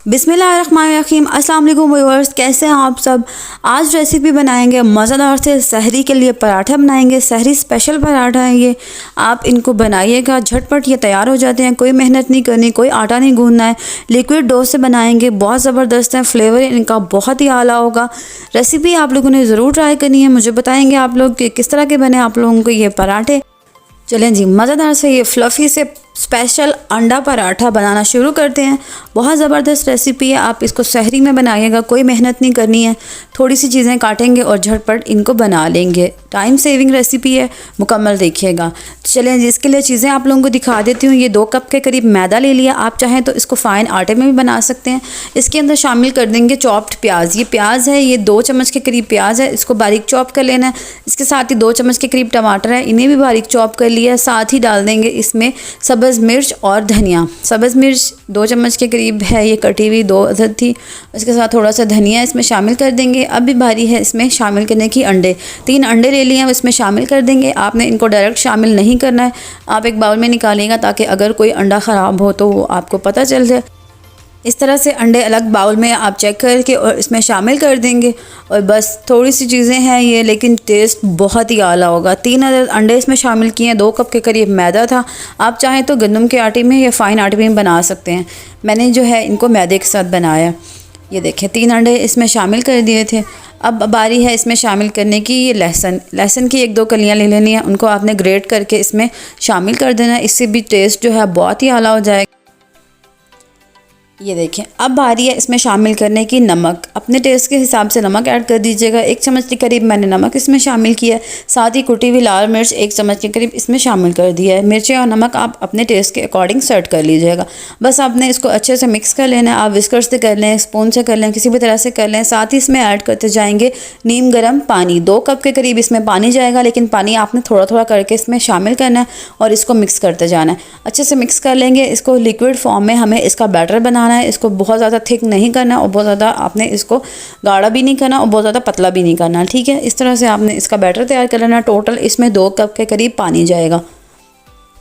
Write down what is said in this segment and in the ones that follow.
बिस्मिल्लाहिर्रहमानिर्रहीम। अस्सलाम वालेकुम व्यूअर्स, कैसे हैं आप सब। आज रेसिपी बनाएंगे मज़ेदार से सहरी के लिए पराठा बनाएंगे। सहरी स्पेशल पराठा है ये, आप इनको बनाइएगा, झटपट ये तैयार हो जाते हैं। कोई मेहनत नहीं करनी, कोई आटा नहीं गूंदना है। लिक्विड डो से बनाएंगे, बहुत ज़बरदस्त है, फ्लेवर इनका बहुत ही आला होगा। रेसिपी आप लोगों ने ज़रूर ट्राई करनी है। मुझे बताएँगे आप लोग कि किस तरह के बने आप लोगों को ये पराठे। चलें जी, मज़ेदार से ये फ्लफ़ी से स्पेशल अंडा पराठा बनाना शुरू करते हैं। बहुत ज़बरदस्त रेसिपी है, आप इसको सहरी में बनाइएगा, कोई मेहनत नहीं करनी है। थोड़ी सी चीज़ें काटेंगे और झटपट इनको बना लेंगे। टाइम सेविंग रेसिपी है, मुकम्मल देखिएगा। चलें जी, इसके लिए चीज़ें आप लोगों को दिखा देती हूँ। ये 2 कप के करीब मैदा ले लिया। आप चाहें तो इसको फ़ाइन आटे में भी बना सकते हैं। इसके अंदर शामिल कर देंगे चॉप्ड प्याज। ये प्याज है, ये 2 चम्मच के करीब प्याज है, इसको बारीक चॉप कर लेना है। इसके साथ ही 2 चम्मच के करीब टमाटर है, इन्हें भी बारीक चॉप कर लिया है। साथ ही डाल देंगे इसमें सब्ज़ मिर्च और धनिया। सब्ज़ मिर्च 2 चम्मच के करीब है, ये कटी हुई 2 अदद थी। इसके साथ थोड़ा सा धनिया इसमें शामिल कर देंगे। अब भी बारी है इसमें शामिल करने की अंडे। 3 अंडे ले लिए हैं, इसमें शामिल कर देंगे। आपने इनको डायरेक्ट शामिल नहीं करना है, आप एक बाउल में निकालिएगा ताकि अगर कोई अंडा ख़राब हो तो वो आपको पता चल जाए। इस तरह से अंडे अलग बाउल में आप चेक करके और इसमें शामिल कर देंगे। और बस थोड़ी सी चीज़ें हैं ये, लेकिन टेस्ट बहुत ही आला होगा। 3 अंडे इसमें शामिल किए हैं। 2 कप के करीब मैदा था। आप चाहें तो गंदम के आटे में या फ़ाइन आटे में बना सकते हैं। मैंने जो है इनको मैदे के साथ बनाया। ये देखें, 3 अंडे इसमें शामिल कर दिए थे। अब बारी है इसमें शामिल करने की ये लहसुन की 1-2 कलियाँ ले लेनी है, उनको आपने ग्रेट करके इसमें शामिल कर देना है। इससे भी टेस्ट जो है बहुत ही आला हो जाएगा। ये देखें, अब बारी है इसमें शामिल करने की नमक। अपने टेस्ट के हिसाब से नमक ऐड कर दीजिएगा। 1 चम्मच के करीब मैंने नमक इसमें शामिल किया है। साथ ही कुटी हुई लाल मिर्च 1 चम्मच के करीब इसमें शामिल कर दिया है। मिर्चें और नमक आप अपने टेस्ट के अकॉर्डिंग सेट कर लीजिएगा। बस आपने इसको अच्छे से मिक्स कर लेना है। आप विस्कर से कर लें, स्पून से कर लें, किसी भी तरह से कर लें। साथ ही इसमें ऐड करते जाएंगे नीम गर्म पानी। 2 कप के करीब इसमें पानी जाएगा, लेकिन पानी आपने थोड़ा थोड़ा करके इसमें शामिल करना है और इसको मिक्स करते जाना है। अच्छे से मिक्स कर लेंगे। इसको लिक्विड फॉर्म में हमें इसका बैटर बनाना है। इसको बहुत ज़्यादा थिक नहीं करना और बहुत ज़्यादा आपने इसको गाढ़ा भी नहीं करना और बहुत ज़्यादा पतला भी नहीं करना, ठीक है। इस तरह से आपने इसका बैटर तैयार कर लेना। टोटल इसमें 2 कप के करीब पानी जाएगा।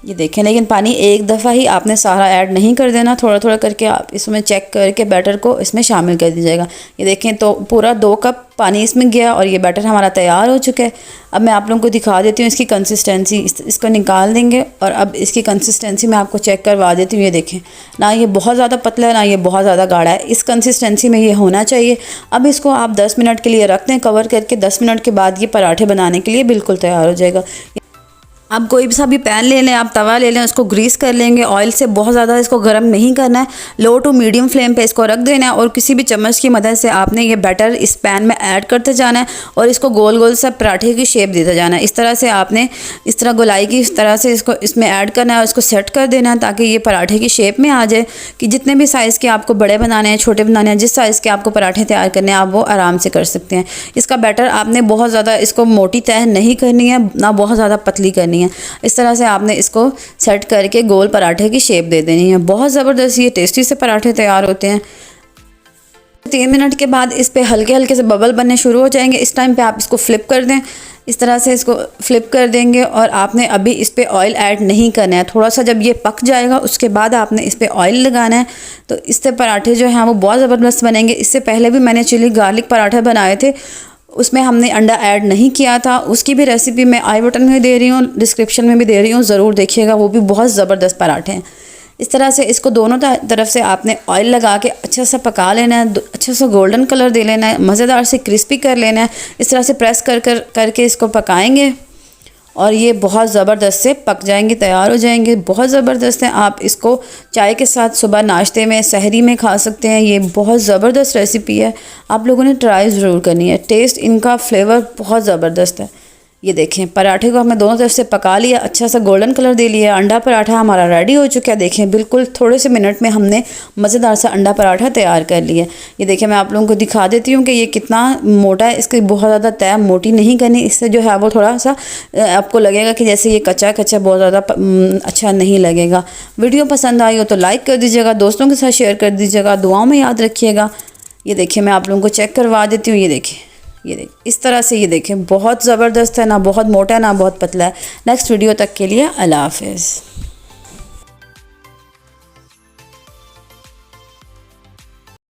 ये देखें, लेकिन पानी एक दफ़ा ही आपने सारा ऐड नहीं कर देना, थोड़ा थोड़ा करके आप इसमें चेक करके बैटर को इसमें शामिल कर दीजिएगा। ये देखें, तो पूरा 2 कप पानी इसमें गया और ये बैटर हमारा तैयार हो चुका है। अब मैं आप लोगों को दिखा देती हूँ इसकी कंसिस्टेंसी। इसको निकाल देंगे और अब इसकी कंसिस्टेंसी मैं आपको चेक करवा देती हूँ। ये देखें, ना ये बहुत ज़्यादा पतला है, ना ये बहुत ज़्यादा गाढ़ा है। इस कंसिस्टेंसी में ये होना चाहिए। अब इसको आप 10 मिनट के लिए रख दें कवर करके। 10 मिनट के बाद ये पराठे बनाने के लिए बिल्कुल तैयार हो जाएगा। आप कोई सा भी पैन ले लें, आप तवा ले लें, उसको ग्रीस कर लेंगे। ऑयल से बहुत ज़्यादा इसको गर्म नहीं करना है, लो टू मीडियम फ्लेम पे इसको रख देना है और किसी भी चम्मच की मदद से आपने ये बैटर इस पैन में ऐड करते जाना है और इसको गोल गोल सा पराठे की शेप देते जाना है। इस तरह से आपने इस तरह गोलाई की इस तरह से इसको इसमें ऐड करना है और इसको सेट कर देना है ताकि ये पराठे की शेप में आ जाए। कि जितने भी साइज़ के आपको बड़े बनाने हैं, छोटे बनाने हैं, जिस साइज़ के आपको पराठे तैयार करने हैं, आप वो आराम से कर सकते हैं। इसका बैटर आपने बहुत ज़्यादा इसको मोटी तह नहीं करनी है, ना बहुत ज़्यादा पतली करनी है। इस तरह से आपने इसको सेट करके गोल पराठे की शेप दे देनी है। बहुत ज़बरदस्त ये टेस्टी से पराठे तैयार होते हैं। 3 मिनट के बाद इस पे हल्के हल्के से बबल बनने शुरू हो जाएंगे। इस टाइम पे आप इसको फ्लिप कर दें। इस तरह से इसको फ्लिप कर देंगे और आपने अभी इस पे ऑयल ऐड नहीं करना है। थोड़ा सा जब ये पक जाएगा उसके बाद आपने इस पे ऑयल लगाना है, तो इससे पराठे जो हैं वो बहुत ज़बरदस्त बनेंगे। इससे पहले भी मैंने चिली गार्लिक पराठे बनाए थे, उसमें हमने अंडा ऐड नहीं किया था। उसकी भी रेसिपी मैं आई बटन में दे रही हूँ, डिस्क्रिप्शन में भी दे रही हूँ, ज़रूर देखिएगा। वो भी बहुत ज़बरदस्त पराठे हैं। इस तरह से इसको दोनों तरफ से आपने ऑयल लगा के अच्छा सा पका लेना है। अच्छा सा गोल्डन कलर दे लेना है, मज़ेदार से क्रिस्पी कर लेना है। इस तरह से प्रेस करके इसको पकाएंगे और ये बहुत ज़बरदस्त से पक जाएंगे, तैयार हो जाएंगे। बहुत ज़बरदस्त हैं। आप इसको चाय के साथ सुबह नाश्ते में, सहरी में खा सकते हैं। ये बहुत ज़बरदस्त रेसिपी है, आप लोगों ने ट्राई ज़रूर करनी है। टेस्ट इनका फ्लेवर बहुत ज़बरदस्त है। ये देखें, पराठे को हमने दोनों तरफ से पका लिया, अच्छा सा गोल्डन कलर दे लिया। अंडा पराठा हमारा रेडी हो चुका है। देखें, बिल्कुल थोड़े से मिनट में हमने मज़ेदार सा अंडा पराठा तैयार कर लिया। ये देखें, मैं आप लोगों को दिखा देती हूँ कि ये कितना मोटा है। इसकी बहुत ज़्यादा तय मोटी नहीं करनी, इससे जो है वो थोड़ा सा आपको लगेगा कि जैसे ये कच्चा कच्चा, बहुत ज़्यादा अच्छा नहीं लगेगा। वीडियो पसंद आई हो तो लाइक कर दीजिएगा, दोस्तों के साथ शेयर कर दीजिएगा, दुआओं में याद रखिएगा। ये देखिए, मैं आप लोगों को चेक करवा देती हूँ। ये देखिए, ये देख इस तरह से, ये देखें, बहुत ज़बरदस्त है, ना बहुत मोटा है ना बहुत पतला है। नेक्स्ट वीडियो तक के लिए अल्लाह हाफ़िज़।